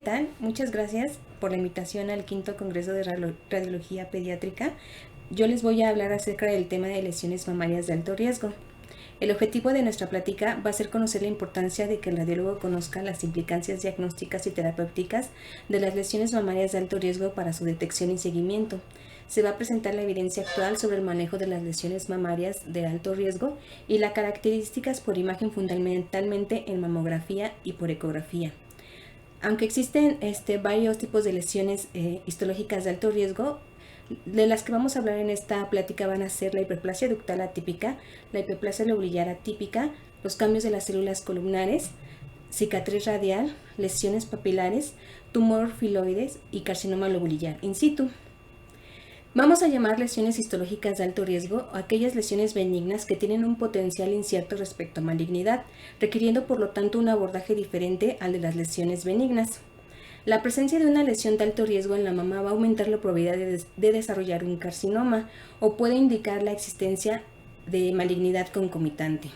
tal? Muchas gracias por la invitación al quinto Congreso de Radiología Pediátrica. Yo les voy a hablar acerca del tema de lesiones mamarias de alto riesgo. El objetivo de nuestra plática va a ser conocer la importancia de que el radiólogo conozca las implicancias diagnósticas y terapéuticas de las lesiones mamarias de alto riesgo para su detección y seguimiento. Se va a presentar la evidencia actual sobre el manejo de las lesiones mamarias de alto riesgo y las características por imagen fundamentalmente en mamografía y por ecografía. Aunque existen varios tipos de lesiones histológicas de alto riesgo, de las que vamos a hablar en esta plática van a ser la hiperplasia ductal atípica, la hiperplasia lobulillar atípica, los cambios de las células columnares, cicatriz radial, lesiones papilares, tumor filoides y carcinoma lobulillar in situ. Vamos a llamar lesiones histológicas de alto riesgo a aquellas lesiones benignas que tienen un potencial incierto respecto a malignidad, requiriendo por lo tanto un abordaje diferente al de las lesiones benignas. La presencia de una lesión de alto riesgo en la mama va a aumentar la probabilidad de desarrollar un carcinoma o puede indicar la existencia de malignidad concomitante.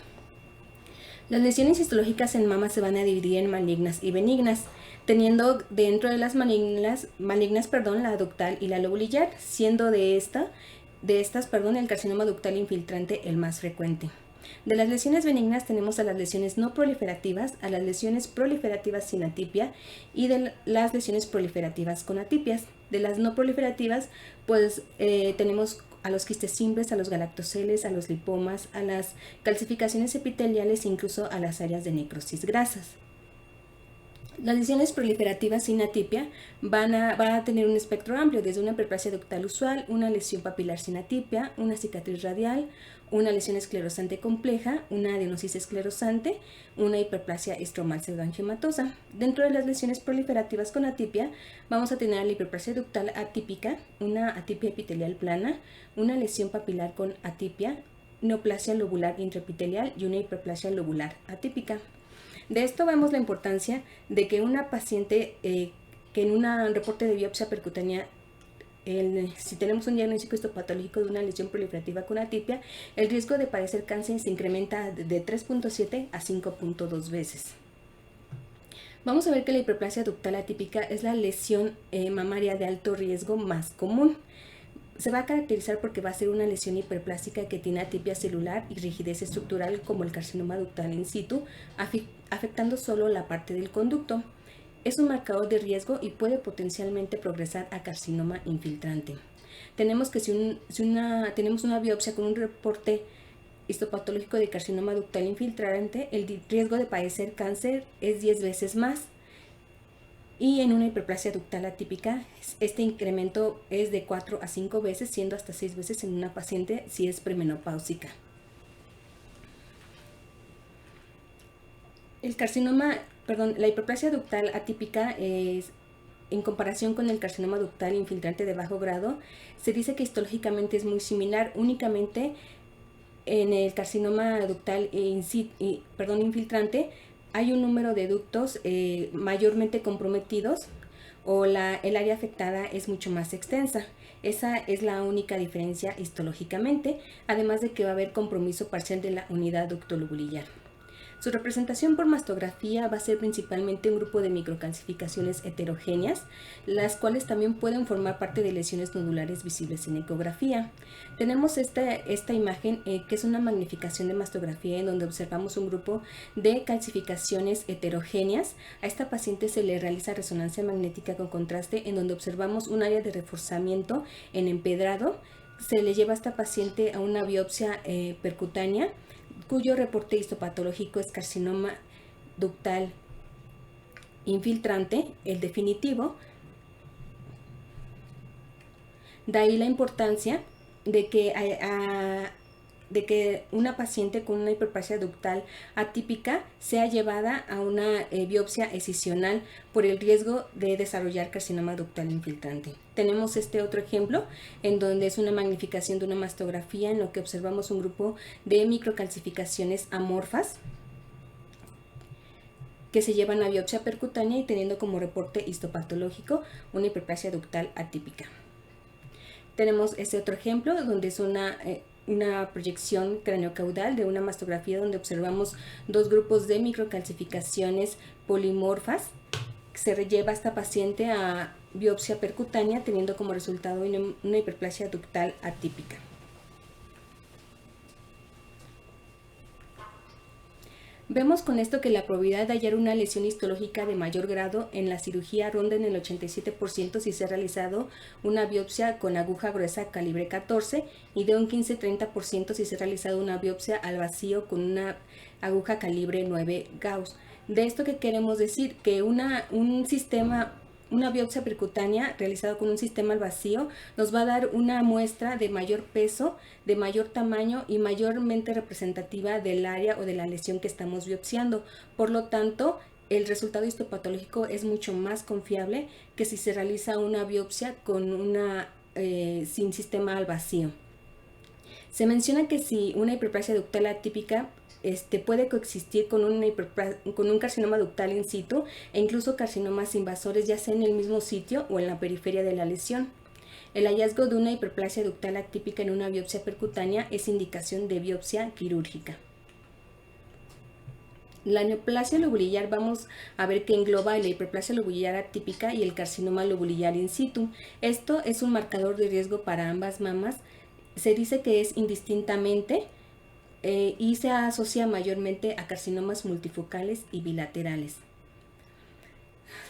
Las lesiones histológicas en mama se van a dividir en malignas y benignas, teniendo dentro de las malignas, la ductal y la lobulillar, siendo de estas, el carcinoma ductal infiltrante el más frecuente. De las lesiones benignas tenemos a las lesiones no proliferativas, a las lesiones proliferativas sin atipia y de las lesiones proliferativas con atipias. De las no proliferativas, pues tenemos a los quistes simples, a los galactoceles, a los lipomas, a las calcificaciones epiteliales e incluso a las áreas de necrosis grasas. Las lesiones proliferativas sin atipia van a tener un espectro amplio, desde una hiperplasia ductal usual, una lesión papilar sin atipia, una cicatriz radial, una lesión esclerosante compleja, una adenosis esclerosante, una hiperplasia estromal pseudoangiomatosa. Dentro de las lesiones proliferativas con atipia vamos a tener la hiperplasia ductal atípica, una atipia epitelial plana, una lesión papilar con atipia, neoplasia lobular intraepitelial y una hiperplasia lobular atípica. De esto vemos la importancia de que una paciente que en un reporte de biopsia percutánea, si tenemos un diagnóstico histopatológico de una lesión proliferativa con atipia, el riesgo de padecer cáncer se incrementa de 3.7 a 5.2 veces. Vamos a ver que la hiperplasia ductal atípica es la lesión mamaria de alto riesgo más común. Se va a caracterizar porque va a ser una lesión hiperplástica que tiene atipia celular y rigidez estructural como el carcinoma ductal in situ, afectando solo la parte del conducto. Es un marcador de riesgo y puede potencialmente progresar a carcinoma infiltrante. Tenemos que tenemos una biopsia con un reporte histopatológico de carcinoma ductal infiltrante, el riesgo de padecer cáncer es 10 veces más. Y en una hiperplasia ductal atípica, este incremento es de 4 a 5 veces, siendo hasta 6 veces en una paciente si es premenopáusica. La hiperplasia ductal atípica es, en comparación con el carcinoma ductal infiltrante de bajo grado, se dice que histológicamente es muy similar, únicamente en el carcinoma ductal infiltrante hay un número de ductos mayormente comprometidos o el área afectada es mucho más extensa. Esa es la única diferencia histológicamente, además de que va a haber compromiso parcial de la unidad ductolobulillar. Su representación por mastografía va a ser principalmente un grupo de microcalcificaciones heterogéneas, las cuales también pueden formar parte de lesiones nodulares visibles en ecografía. Tenemos esta imagen que es una magnificación de mastografía en donde observamos un grupo de calcificaciones heterogéneas. A esta paciente se le realiza resonancia magnética con contraste en donde observamos un área de reforzamiento en empedrado. Se le lleva a esta paciente a una biopsia percutánea cuyo reporte histopatológico es carcinoma ductal infiltrante, el definitivo. De ahí la importancia de que una paciente con una hiperplasia ductal atípica sea llevada a una biopsia escisional por el riesgo de desarrollar carcinoma ductal infiltrante. Tenemos este otro ejemplo en donde es una magnificación de una mastografía en lo que observamos un grupo de microcalcificaciones amorfas que se llevan a biopsia percutánea y teniendo como reporte histopatológico una hiperplasia ductal atípica. Tenemos este otro ejemplo donde es una proyección craneocaudal de una mastografía donde observamos dos grupos de microcalcificaciones polimorfas se lleva a esta paciente a biopsia percutánea teniendo como resultado una hiperplasia ductal atípica. Vemos con esto que la probabilidad de hallar una lesión histológica de mayor grado en la cirugía ronda en el 87% si se ha realizado una biopsia con aguja gruesa calibre 14 y de un 15-30% si se ha realizado una biopsia al vacío con una aguja calibre 9 Gauss. De esto que queremos decir que una biopsia percutánea realizada con un sistema al vacío nos va a dar una muestra de mayor peso, de mayor tamaño y mayormente representativa del área o de la lesión que estamos biopsiando. Por lo tanto, el resultado histopatológico es mucho más confiable que si se realiza una biopsia con sin sistema al vacío. Se menciona que si una hiperplasia ductal atípica puede coexistir con un carcinoma ductal in situ e incluso carcinomas invasores, ya sea en el mismo sitio o en la periferia de la lesión. El hallazgo de una hiperplasia ductal atípica en una biopsia percutánea es indicación de biopsia quirúrgica. La neoplasia lobulillar vamos a ver que engloba la hiperplasia lobulillar atípica y el carcinoma lobulillar in situ. Esto es un marcador de riesgo para ambas mamas. Se dice que es indistintamente y se asocia mayormente a carcinomas multifocales y bilaterales.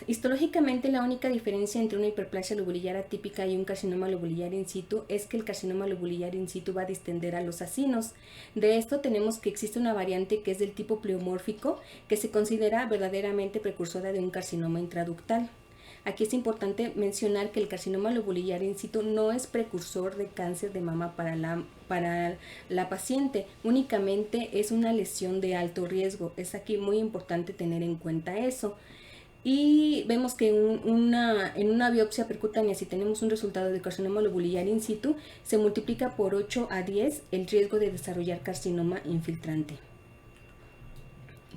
Histológicamente, la única diferencia entre una hiperplasia lobulillar atípica y un carcinoma lobulillar in situ es que el carcinoma lobulillar in situ va a distender a los acinos. De esto tenemos que existe una variante que es del tipo pleomórfico, que se considera verdaderamente precursora de un carcinoma intraductal. Aquí es importante mencionar que el carcinoma lobulillar in situ no es precursor de cáncer de mama para la paciente, únicamente es una lesión de alto riesgo. Es aquí muy importante tener en cuenta eso. Y vemos que en una biopsia percutánea, si tenemos un resultado de carcinoma lobulillar in situ, se multiplica por 8 a 10 el riesgo de desarrollar carcinoma infiltrante.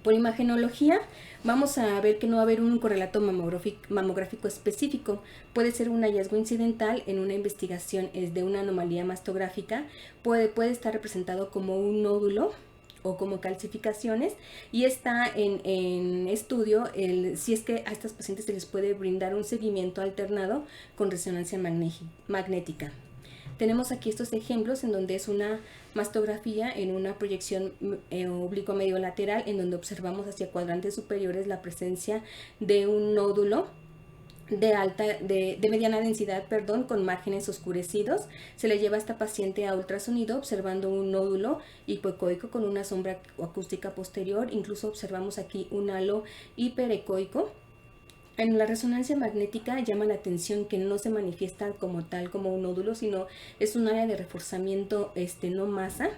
Por imagenología, vamos a ver que no va a haber un correlato mamográfico específico. Puede ser un hallazgo incidental en una investigación de una anomalía mastográfica. Puede estar representado como un nódulo o como calcificaciones y está en estudio si es que a estas pacientes se les puede brindar un seguimiento alternado con resonancia magnética. Tenemos aquí estos ejemplos en donde es una mastografía en una proyección oblicuo medio lateral en donde observamos hacia cuadrantes superiores la presencia de un nódulo de mediana densidad, con márgenes oscurecidos. Se le lleva a esta paciente a ultrasonido observando un nódulo hipoecoico con una sombra acústica posterior. Incluso observamos aquí un halo hiperecoico. En la resonancia magnética llama la atención que no se manifiesta como tal como un nódulo, sino es un área de reforzamiento no masa.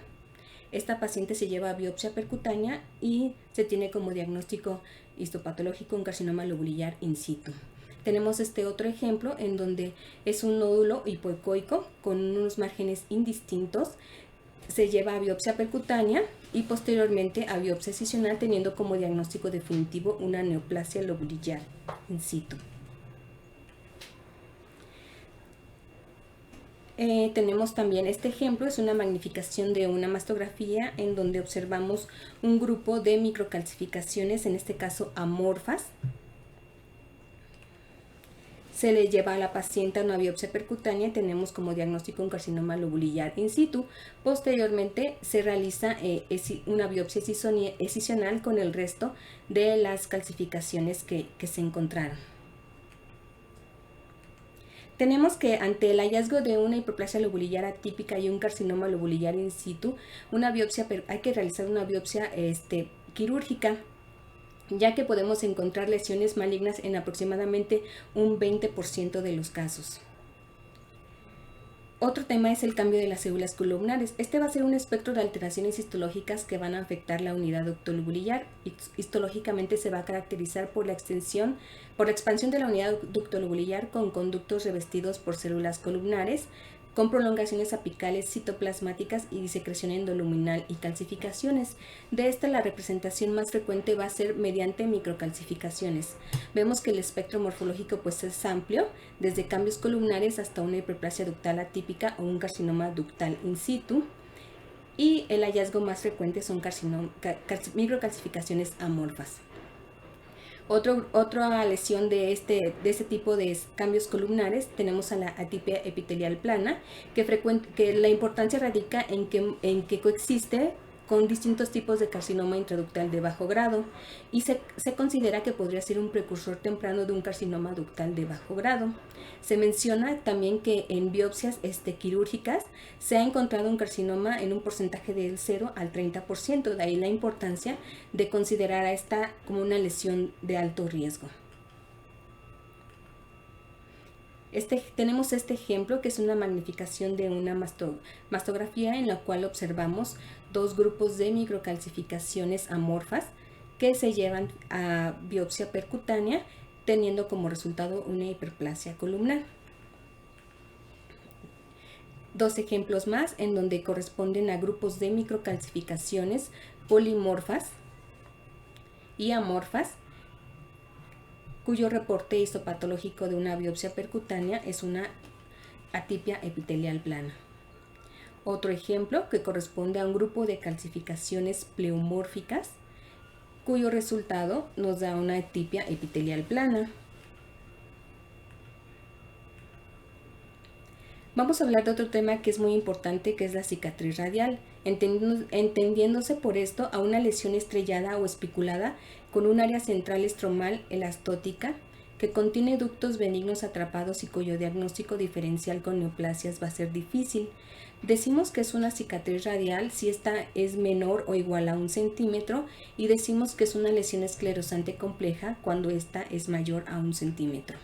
Esta paciente se lleva a biopsia percutánea y se tiene como diagnóstico histopatológico un carcinoma lobulillar in situ. Tenemos este otro ejemplo en donde es un nódulo hipoecoico con unos márgenes indistintos. Se lleva a biopsia percutánea y posteriormente a biopsia excisional teniendo como diagnóstico definitivo una neoplasia lobulillar in situ. Tenemos también este ejemplo, es una magnificación de una mastografía en donde observamos un grupo de microcalcificaciones, en este caso amorfas. Se le lleva a la paciente a una biopsia percutánea y tenemos como diagnóstico un carcinoma lobulillar in situ. Posteriormente se realiza una biopsia excisional con el resto de las calcificaciones que se encontraron. Tenemos que ante el hallazgo de una hiperplasia lobulillar atípica y un carcinoma lobulillar in situ, hay que realizar una biopsia quirúrgica, ya que podemos encontrar lesiones malignas en aproximadamente un 20% de los casos. Otro tema es el cambio de las células columnares. Este va a ser un espectro de alteraciones histológicas que van a afectar la unidad ductolobulillar. Histológicamente se va a caracterizar por la expansión de la unidad ductolobulillar con conductos revestidos por células columnares, con prolongaciones apicales citoplasmáticas y secreción endoluminal y calcificaciones. De esta, la representación más frecuente va a ser mediante microcalcificaciones. Vemos que el espectro morfológico es amplio, desde cambios columnares hasta una hiperplasia ductal atípica o un carcinoma ductal in situ. Y el hallazgo más frecuente son microcalcificaciones amorfas. Otra lesión de este tipo de cambios columnares tenemos a la atipia epitelial plana, que la importancia radica en que coexiste con distintos tipos de carcinoma intraductal de bajo grado y se considera que podría ser un precursor temprano de un carcinoma ductal de bajo grado. Se menciona también que en biopsias quirúrgicas se ha encontrado un carcinoma en un porcentaje del 0 al 30%, de ahí la importancia de considerar a esta como una lesión de alto riesgo. Tenemos este ejemplo que es una magnificación de una mastografía en la cual observamos dos grupos de microcalcificaciones amorfas que se llevan a biopsia percutánea teniendo como resultado una hiperplasia columnar. Dos ejemplos más en donde corresponden a grupos de microcalcificaciones polimorfas y amorfas cuyo reporte histopatológico de una biopsia percutánea es una atipia epitelial plana. Otro ejemplo que corresponde a un grupo de calcificaciones pleomórficas cuyo resultado nos da una atipia epitelial plana. Vamos a hablar de otro tema que es muy importante, que es la cicatriz radial, entendiéndose por esto a una lesión estrellada o espiculada con un área central estromal elastótica que contiene ductos benignos atrapados y cuyo diagnóstico diferencial con neoplasias va a ser difícil. Decimos que es una cicatriz radial si esta es menor o igual a 1 centímetro y decimos que es una lesión esclerosante compleja cuando esta es mayor a 1 centímetro.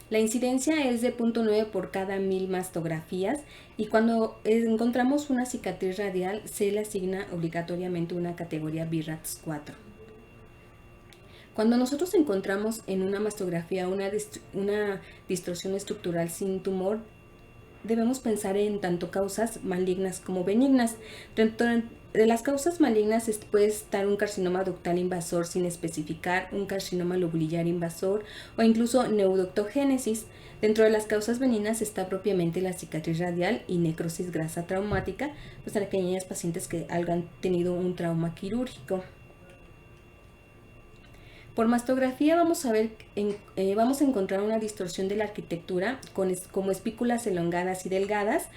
La incidencia es de 0.9 por cada 1000 mastografías y cuando encontramos una cicatriz radial se le asigna obligatoriamente una categoría BIRATS 4. Cuando nosotros encontramos en una mastografía una distorsión estructural sin tumor, debemos pensar en tanto causas malignas como benignas. Dentro de las causas malignas puede estar un carcinoma ductal invasor sin especificar, un carcinoma lobulillar invasor o incluso neuductogénesis. Dentro de las causas benignas está propiamente la cicatriz radial y necrosis grasa traumática, pues en aquellas pacientes que hayan tenido un trauma quirúrgico. Por mastografía vamos a encontrar una distorsión de la arquitectura como espículas elongadas y delgadas.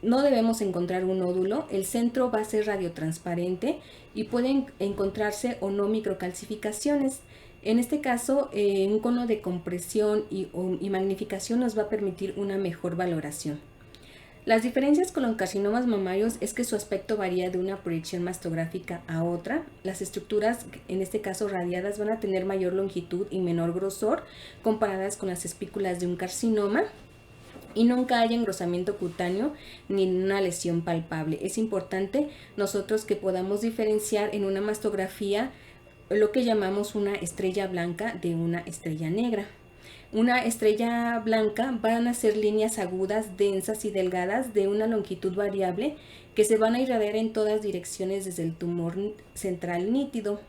No debemos encontrar un nódulo, el centro va a ser radiotransparente y pueden encontrarse o no microcalcificaciones. En este caso, un cono de compresión y magnificación nos va a permitir una mejor valoración. Las diferencias con los carcinomas mamarios es que su aspecto varía de una proyección mastográfica a otra. Las estructuras, en este caso radiadas, van a tener mayor longitud y menor grosor comparadas con las espículas de un carcinoma. Y nunca hay engrosamiento cutáneo ni una lesión palpable. Es importante nosotros que podamos diferenciar en una mastografía lo que llamamos una estrella blanca de una estrella negra. Una estrella blanca van a ser líneas agudas, densas y delgadas de una longitud variable que se van a irradiar en todas direcciones desde el tumor central nítido.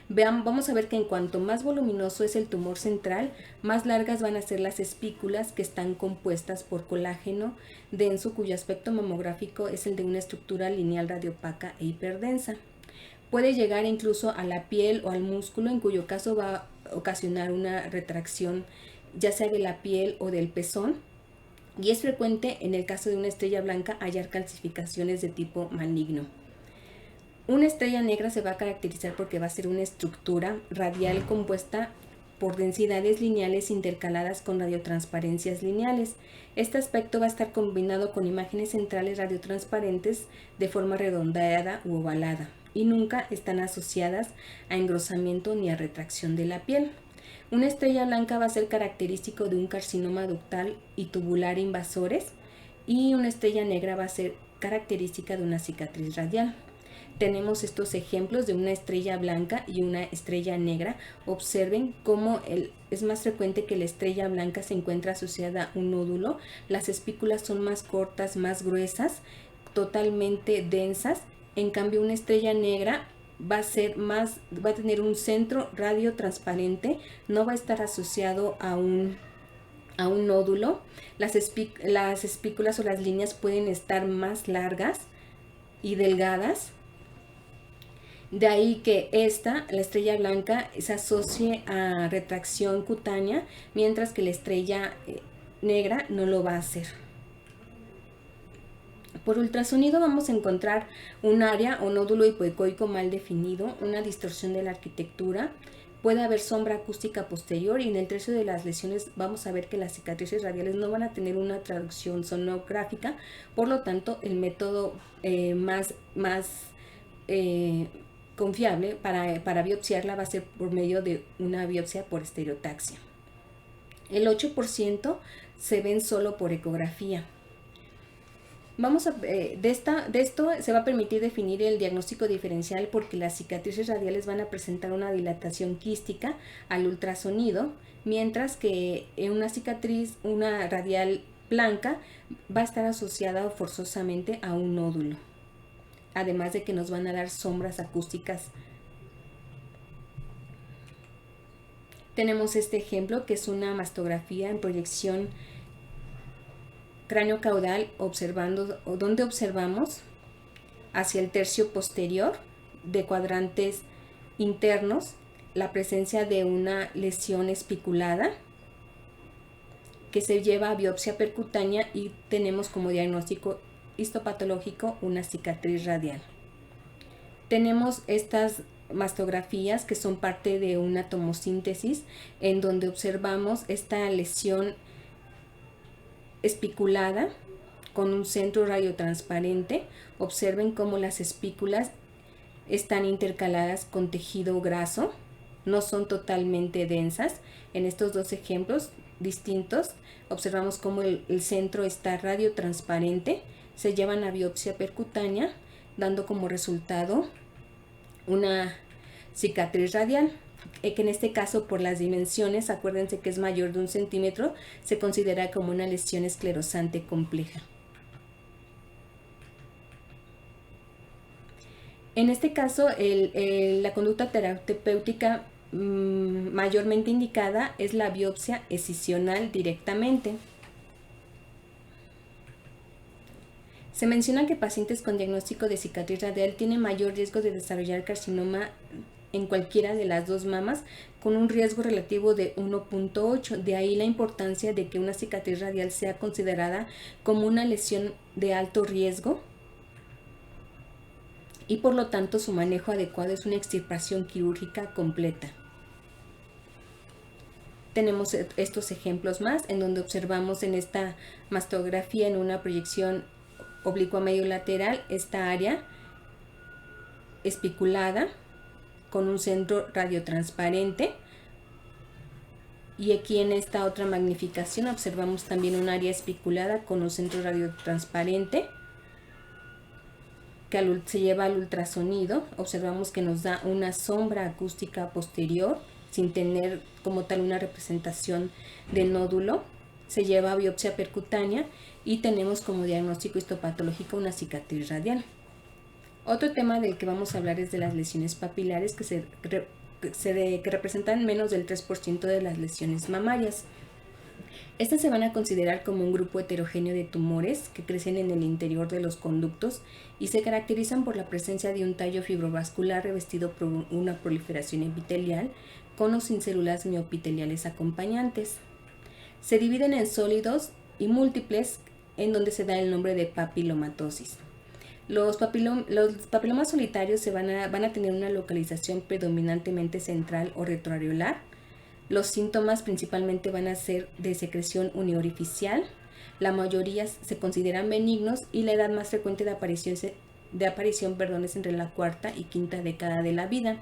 Vamos a ver que en cuanto más voluminoso es el tumor central, más largas van a ser las espículas que están compuestas por colágeno denso, cuyo aspecto mamográfico es el de una estructura lineal radiopaca e hiperdensa. Puede llegar incluso a la piel o al músculo, en cuyo caso va a ocasionar una retracción ya sea de la piel o del pezón, y es frecuente en el caso de una estrella blanca hallar calcificaciones de tipo maligno. Una estrella negra se va a caracterizar porque va a ser una estructura radial compuesta por densidades lineales intercaladas con radiotransparencias lineales. Este aspecto va a estar combinado con imágenes centrales radiotransparentes de forma redondeada u ovalada y nunca están asociadas a engrosamiento ni a retracción de la piel. Una estrella blanca va a ser característico de un carcinoma ductal y tubular invasores y una estrella negra va a ser característica de una cicatriz radial. Tenemos estos ejemplos de una estrella blanca y una estrella negra. Observen cómo es más frecuente que la estrella blanca se encuentra asociada a un nódulo. Las espículas son más cortas, más gruesas, totalmente densas. En cambio, una estrella negra va a tener un centro radiotransparente, no va a estar asociado a un nódulo. Las espículas o las líneas pueden estar más largas y delgadas. De ahí que la estrella blanca, se asocie a retracción cutánea, mientras que la estrella negra no lo va a hacer. Por ultrasonido vamos a encontrar un área o nódulo hipoecoico mal definido, una distorsión de la arquitectura, puede haber sombra acústica posterior, y en el tercio de las lesiones vamos a ver que las cicatrices radiales no van a tener una traducción sonográfica, por lo tanto el método más confiable para biopsiarla va a ser por medio de una biopsia por estereotaxia. El 8% se ven solo por ecografía. De esto se va a permitir definir el diagnóstico diferencial, porque las cicatrices radiales van a presentar una dilatación quística al ultrasonido, mientras que una cicatriz, una radial blanca, va a estar asociada forzosamente a un nódulo, además de que nos van a dar sombras acústicas. Tenemos este ejemplo, que es una mastografía en proyección cráneo caudal, donde observamos hacia el tercio posterior de cuadrantes internos la presencia de una lesión espiculada que se lleva a biopsia percutánea, y tenemos como diagnóstico histopatológico una cicatriz radial. Tenemos estas mastografías que son parte de una tomosíntesis, en donde observamos esta lesión espiculada con un centro radiotransparente. Observen cómo las espículas están intercaladas con tejido graso, no son totalmente densas. En estos dos ejemplos distintos observamos cómo el centro está radiotransparente, se llevan a biopsia percutánea, dando como resultado una cicatriz radial, que en este caso, por las dimensiones, acuérdense que es mayor de 1 centímetro, se considera como una lesión esclerosante compleja. En este caso, la conducta terapéutica mayormente indicada es la biopsia escisional directamente. Se menciona que pacientes con diagnóstico de cicatriz radial tienen mayor riesgo de desarrollar carcinoma en cualquiera de las dos mamas, con un riesgo relativo de 1.8. De ahí la importancia de que una cicatriz radial sea considerada como una lesión de alto riesgo, y por lo tanto su manejo adecuado es una extirpación quirúrgica completa. Tenemos estos ejemplos más, en donde observamos en esta mastografía, en una proyección oblicua medio lateral, esta área espiculada con un centro radiotransparente, y aquí en esta otra magnificación observamos también un área espiculada con un centro radiotransparente que se lleva al ultrasonido. Observamos que nos da una sombra acústica posterior sin tener como tal una representación de nódulo. Se lleva a biopsia percutánea y tenemos como diagnóstico histopatológico una cicatriz radial. Otro tema del que vamos a hablar es de las lesiones papilares, que representan menos del 3% de las lesiones mamarias. Estas se van a considerar como un grupo heterogéneo de tumores que crecen en el interior de los conductos y se caracterizan por la presencia de un tallo fibrovascular revestido por una proliferación epitelial, con o sin células miopiteliales acompañantes. Se dividen en sólidos y múltiples, en donde se da el nombre de papilomatosis. Los papilomas solitarios van a tener una localización predominantemente central o retroareolar. Los síntomas principalmente van a ser de secreción uniorificial. La mayoría se consideran benignos, y la edad más frecuente de aparición es entre la cuarta y quinta década de la vida.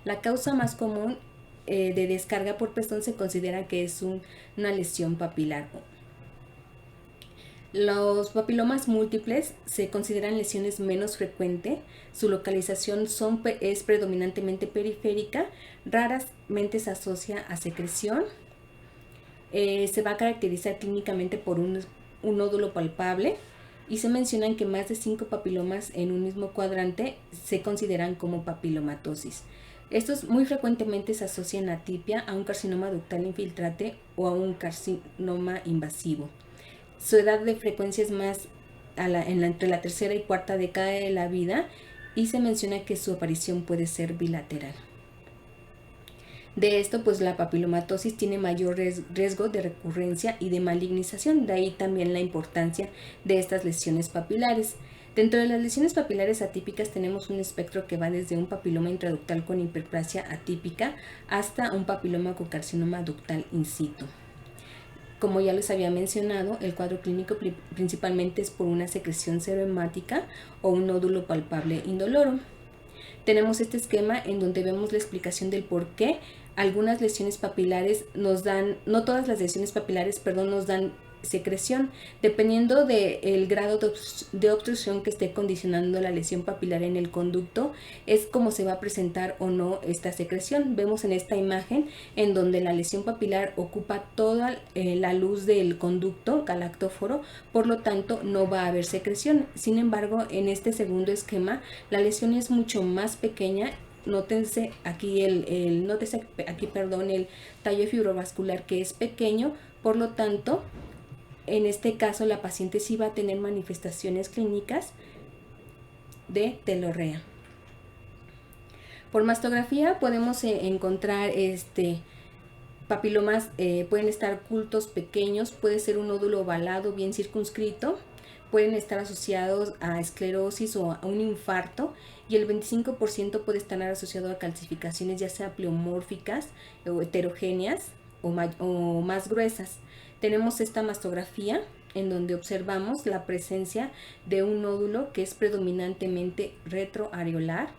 La causa más común de descarga por pezón se considera que es una lesión papilar. Los papilomas múltiples se consideran lesiones menos frecuentes. Su localización es predominantemente periférica, raramente se asocia a secreción. Se va a caracterizar clínicamente por un nódulo palpable, y se mencionan que más de 5 papilomas en un mismo cuadrante se consideran como papilomatosis. Estos muy frecuentemente se asocian a atipia, a un carcinoma ductal infiltrante o a un carcinoma invasivo. Su edad de frecuencia es más entre la tercera y cuarta década de la vida, y se menciona que su aparición puede ser bilateral. De esto, pues la papilomatosis tiene mayor riesgo de recurrencia y de malignización, de ahí también la importancia de estas lesiones papilares. Dentro de las lesiones papilares atípicas tenemos un espectro que va desde un papiloma intraductal con hiperplasia atípica hasta un papiloma con carcinoma ductal in situ. Como ya les había mencionado, el cuadro clínico principalmente es por una secreción serohemática o un nódulo palpable indoloro. Tenemos este esquema en donde vemos la explicación del por qué algunas lesiones papilares nos dan, no todas las lesiones papilares, nos dan secreción, dependiendo del grado de obstrucción que esté condicionando la lesión papilar en el conducto, es como se va a presentar o no esta secreción. Vemos en esta imagen en donde la lesión papilar ocupa toda la luz del conducto galactóforo, por lo tanto no va a haber secreción. Sin embargo, en este segundo esquema, la lesión es mucho más pequeña. Nótense aquí el tallo fibrovascular, que es pequeño, por lo tanto en este caso la paciente sí va a tener manifestaciones clínicas de telorrea. Por mastografía podemos encontrar papilomas, pueden estar ocultos, pequeños, puede ser un nódulo ovalado bien circunscrito, pueden estar asociados a esclerosis o a un infarto, y el 25% puede estar asociado a calcificaciones ya sea pleomórficas o heterogéneas o más gruesas. Tenemos esta mastografía en donde observamos la presencia de un nódulo que es predominantemente retroareolar.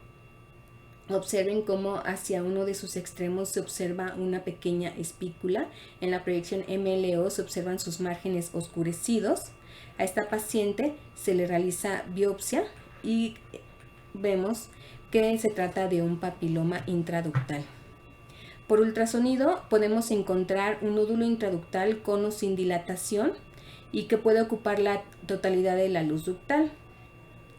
Observen cómo hacia uno de sus extremos se observa una pequeña espícula. En la proyección MLO se observan sus márgenes oscurecidos. A esta paciente se le realiza biopsia y vemos que se trata de un papiloma intraductal. Por ultrasonido podemos encontrar un nódulo intraductal con o sin dilatación y que puede ocupar la totalidad de la luz ductal,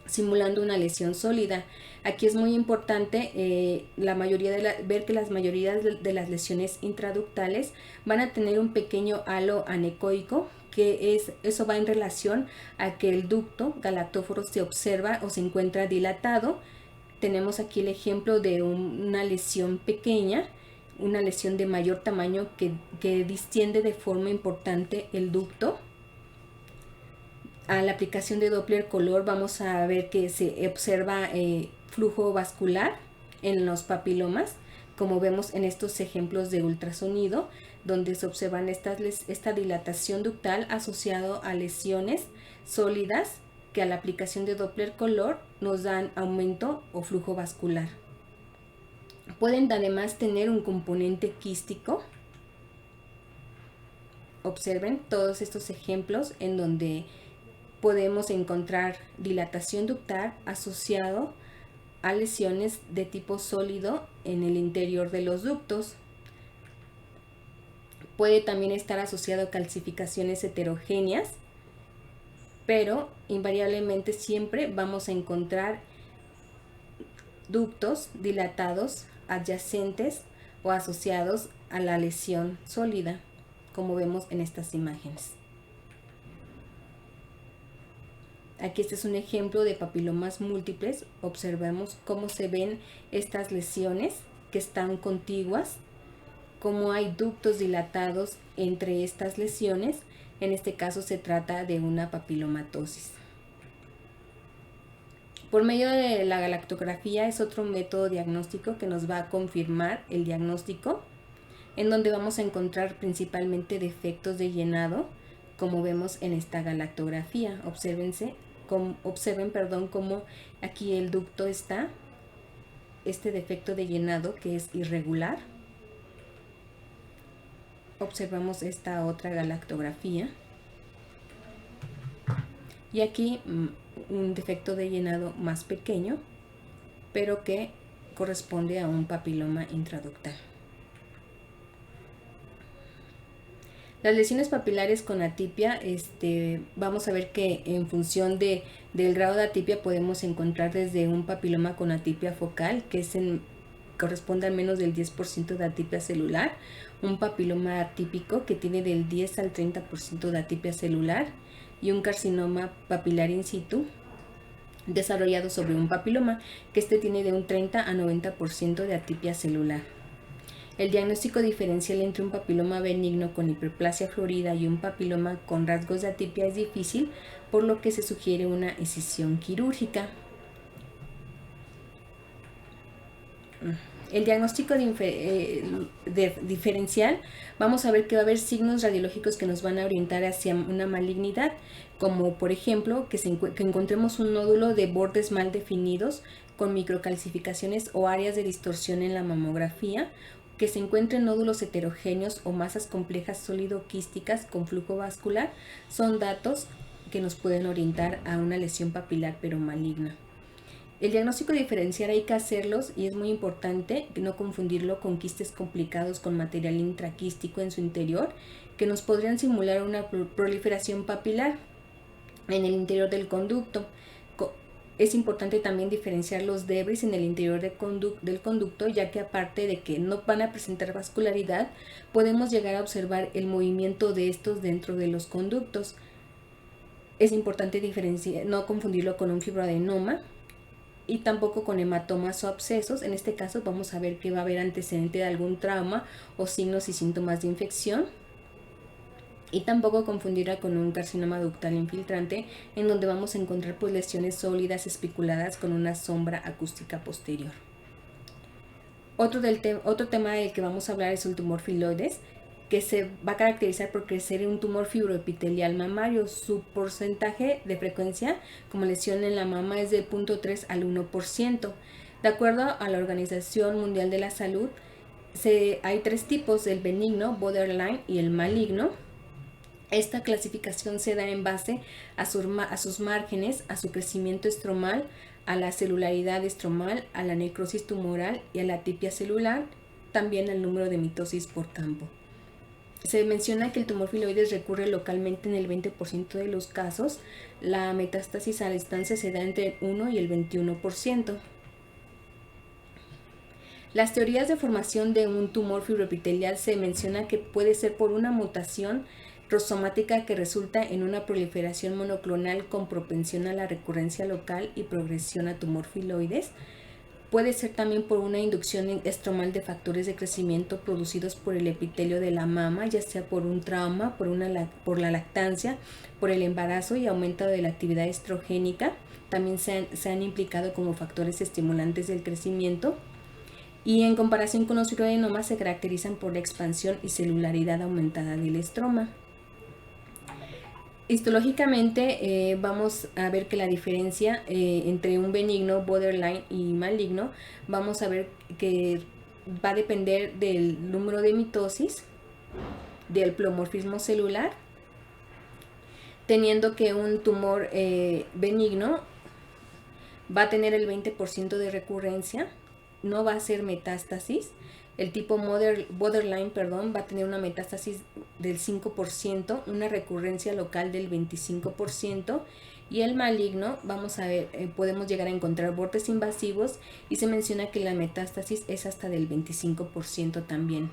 simulando una lesión sólida. Aquí es muy importante ver que la mayoría de las lesiones intraductales van a tener un pequeño halo anecoico, eso va en relación a que el ducto galactóforo se observa o se encuentra dilatado. Tenemos aquí el ejemplo de una lesión pequeña, una lesión de mayor tamaño que distiende de forma importante el ducto. A la aplicación de Doppler color vamos a ver que se observa flujo vascular en los papilomas, como vemos en estos ejemplos de ultrasonido, donde se observan esta dilatación ductal asociado a lesiones sólidas que a la aplicación de Doppler color nos dan aumento o flujo vascular. Pueden además tener un componente quístico. Observen todos estos ejemplos en donde podemos encontrar dilatación ductal asociado a lesiones de tipo sólido en el interior de los ductos. Puede también estar asociado a calcificaciones heterogéneas, pero invariablemente siempre vamos a encontrar ductos dilatados adyacentes o asociados a la lesión sólida, como vemos en estas imágenes. Aquí este es un ejemplo de papilomas múltiples. Observemos cómo se ven estas lesiones que están contiguas, cómo hay ductos dilatados entre estas lesiones. En este caso se trata de una papilomatosis. Por medio de la galactografía es otro método diagnóstico que nos va a confirmar el diagnóstico, en donde vamos a encontrar principalmente defectos de llenado, como vemos en esta galactografía. Observen cómo aquí el ducto está, este defecto de llenado que es irregular. Observamos esta otra galactografía y aquí un defecto de llenado más pequeño, pero que corresponde a un papiloma intraductal. Las lesiones papilares con atipia, vamos a ver que en función del grado de atipia podemos encontrar desde un papiloma con atipia focal, que corresponde al menos del 10% de atipia celular, un papiloma atípico que tiene del 10 al 30% de atipia celular y un carcinoma papilar in situ desarrollado sobre un papiloma, que este tiene de un 30 a 90% de atipia celular. El diagnóstico diferencial entre un papiloma benigno con hiperplasia florida y un papiloma con rasgos de atipia es difícil, por lo que se sugiere una escisión quirúrgica. El diagnóstico diferencial, vamos a ver que va a haber signos radiológicos que nos van a orientar hacia una malignidad, como por ejemplo que encontremos un nódulo de bordes mal definidos con microcalcificaciones o áreas de distorsión en la mamografía, que se encuentren nódulos heterogéneos o masas complejas sólido-quísticas con flujo vascular, son datos que nos pueden orientar a una lesión papilar pero maligna. El diagnóstico diferencial hay que hacerlos y es muy importante no confundirlo con quistes complicados con material intraquístico en su interior que nos podrían simular una proliferación papilar en el interior del conducto. Es importante también diferenciar los debris en el interior del conducto, ya que aparte de que no van a presentar vascularidad, podemos llegar a observar el movimiento de estos dentro de los conductos. Es importante no confundirlo con un fibroadenoma y tampoco con hematomas o abscesos. En este caso vamos a ver que va a haber antecedente de algún trauma o signos y síntomas de infección. Y tampoco confundirla con un carcinoma ductal infiltrante, en donde vamos a encontrar pues lesiones sólidas espiculadas con una sombra acústica posterior. Otro tema del que vamos a hablar es el tumor filoides, que se va a caracterizar por crecer en un tumor fibroepitelial mamario. Su porcentaje de frecuencia como lesión en la mama es del 0.3 al 1%. De acuerdo a la Organización Mundial de la Salud, hay 3 tipos: el benigno, borderline y el maligno. Esta clasificación se da en base a sus márgenes, a su crecimiento estromal, a la celularidad estromal, a la necrosis tumoral y a la atipia celular, también al número de mitosis por campo. Se menciona que el tumor filoides recurre localmente en el 20% de los casos. La metástasis a la distancia se da entre el 1 y el 21%. Las teorías de formación de un tumor fibroepitelial se menciona que puede ser por una mutación rosomática que resulta en una proliferación monoclonal con propensión a la recurrencia local y progresión a tumor filoides. Puede ser también por una inducción estromal de factores de crecimiento producidos por el epitelio de la mama, ya sea por un trauma, por la lactancia, por el embarazo y aumento de la actividad estrogénica. También se han implicado como factores estimulantes del crecimiento. Y en comparación con los fibroadenomas se caracterizan por la expansión y celularidad aumentada del estroma. Histológicamente vamos a ver que la diferencia entre un benigno, borderline y maligno, vamos a ver que va a depender del número de mitosis, del pleomorfismo celular, teniendo que un tumor benigno va a tener el 20% de recurrencia, no va a ser metástasis. El tipo borderline, va a tener una metástasis del 5%, una recurrencia local del 25%, y el maligno, vamos a ver, podemos llegar a encontrar bordes invasivos y se menciona que la metástasis es hasta del 25% también.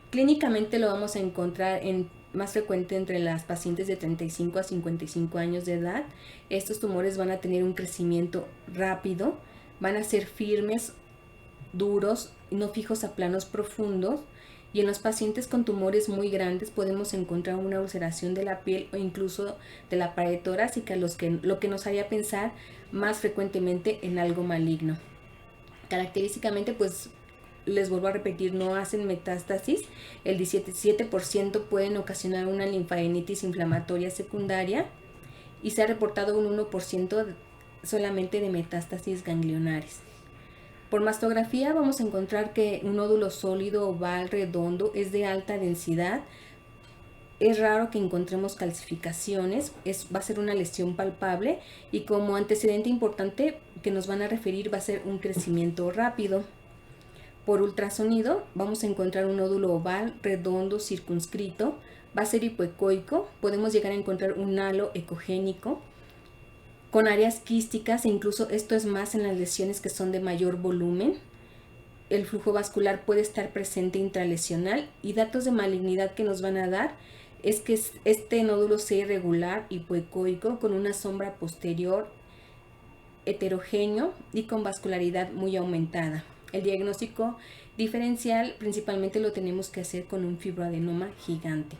Clínicamente lo vamos a encontrar más frecuente entre las pacientes de 35 a 55 años de edad. Estos tumores van a tener un crecimiento rápido, van a ser firmes, duros, no fijos a planos profundos, y en los pacientes con tumores muy grandes podemos encontrar una ulceración de la piel o incluso de la pared torácica, lo que nos haría pensar más frecuentemente en algo maligno. Característicamente, pues les vuelvo a repetir, no hacen metástasis. El 17% pueden ocasionar una linfadenitis inflamatoria secundaria y se ha reportado un 1% solamente de metástasis ganglionares. Por mastografía vamos a encontrar que un nódulo sólido, oval, redondo, es de alta densidad. Es raro que encontremos calcificaciones, va a ser una lesión palpable, y como antecedente importante que nos van a referir va a ser un crecimiento rápido. Por ultrasonido vamos a encontrar un nódulo oval, redondo, circunscrito, va a ser hipoecoico, podemos llegar a encontrar un halo ecogénico con áreas quísticas, e incluso esto es más en las lesiones que son de mayor volumen. El flujo vascular puede estar presente intralesional, y datos de malignidad que nos van a dar es que este nódulo sea irregular, hipoecoico, con una sombra posterior heterogéneo y con vascularidad muy aumentada. El diagnóstico diferencial principalmente lo tenemos que hacer con un fibroadenoma gigante.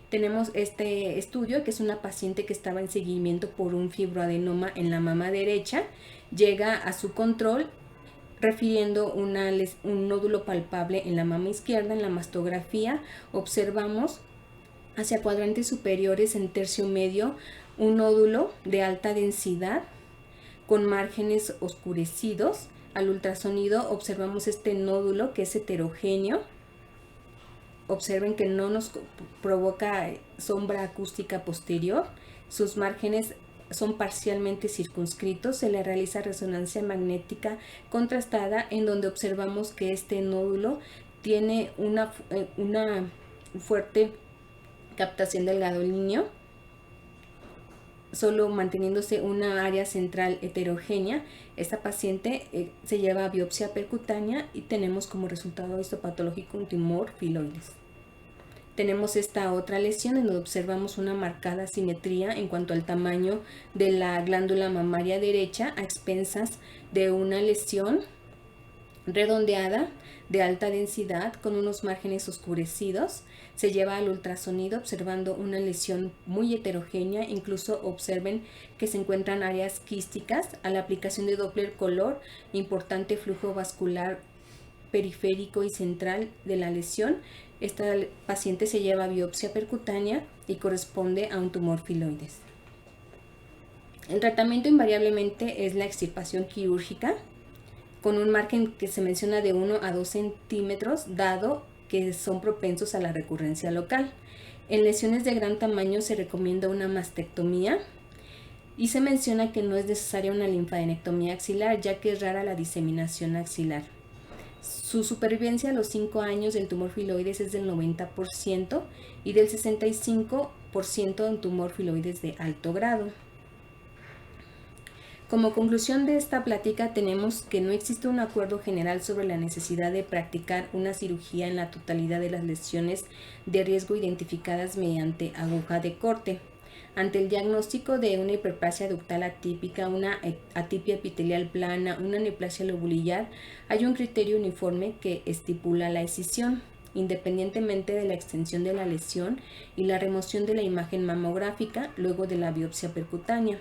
Tenemos este estudio, que es una paciente que estaba en seguimiento por un fibroadenoma en la mama derecha, llega a su control refiriendo un nódulo palpable en la mama izquierda. En la mastografía observamos hacia cuadrantes superiores en tercio medio un nódulo de alta densidad con márgenes oscurecidos. Al ultrasonido observamos este nódulo que es heterogéneo. Observen que no nos provoca sombra acústica posterior. Sus márgenes son parcialmente circunscritos. Se le realiza resonancia magnética contrastada, en donde observamos que este nódulo tiene una fuerte captación del gadolíneo, solo manteniéndose una área central heterogénea. Esta paciente se lleva a biopsia percutánea y tenemos como resultado histopatológico un tumor filoides. Tenemos esta otra lesión en donde observamos una marcada simetría en cuanto al tamaño de la glándula mamaria derecha a expensas de una lesión redondeada de alta densidad con unos márgenes oscurecidos. Se lleva al ultrasonido observando una lesión muy heterogénea. Incluso observen que se encuentran áreas quísticas. A la aplicación de Doppler color, importante flujo vascular periférico y central de la lesión. Esta paciente se lleva a biopsia percutánea y corresponde a un tumor filoides. El tratamiento invariablemente es la extirpación quirúrgica con un margen que se menciona de 1 a 2 centímetros, dado que son propensos a la recurrencia local. En lesiones de gran tamaño se recomienda una mastectomía y se menciona que no es necesaria una linfadenectomía axilar, ya que es rara la diseminación axilar. Su supervivencia a los 5 años del tumor filoides es del 90% y del 65% en tumor filoides de alto grado. Como conclusión de esta plática, tenemos que no existe un acuerdo general sobre la necesidad de practicar una cirugía en la totalidad de las lesiones de riesgo identificadas mediante aguja de corte. Ante el diagnóstico de una hiperplasia ductal atípica, una atipia epitelial plana, una neoplasia lobulillar, hay un criterio uniforme que estipula la escisión, independientemente de la extensión de la lesión y la remoción de la imagen mamográfica luego de la biopsia percutánea.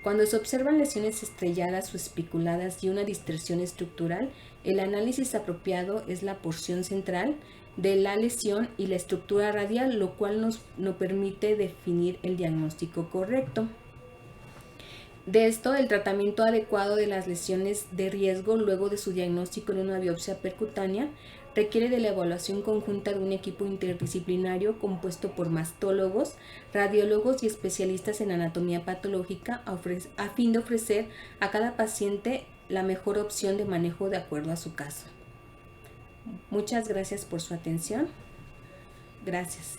Cuando se observan lesiones estrelladas o espiculadas y una distorsión estructural, el análisis apropiado es la porción central de la lesión y la estructura radial, lo cual nos permite definir el diagnóstico correcto. De esto, el tratamiento adecuado de las lesiones de riesgo luego de su diagnóstico en una biopsia percutánea requiere de la evaluación conjunta de un equipo interdisciplinario compuesto por mastólogos, radiólogos y especialistas en anatomía patológica a fin de ofrecer a cada paciente la mejor opción de manejo de acuerdo a su caso. Muchas gracias por su atención. Gracias.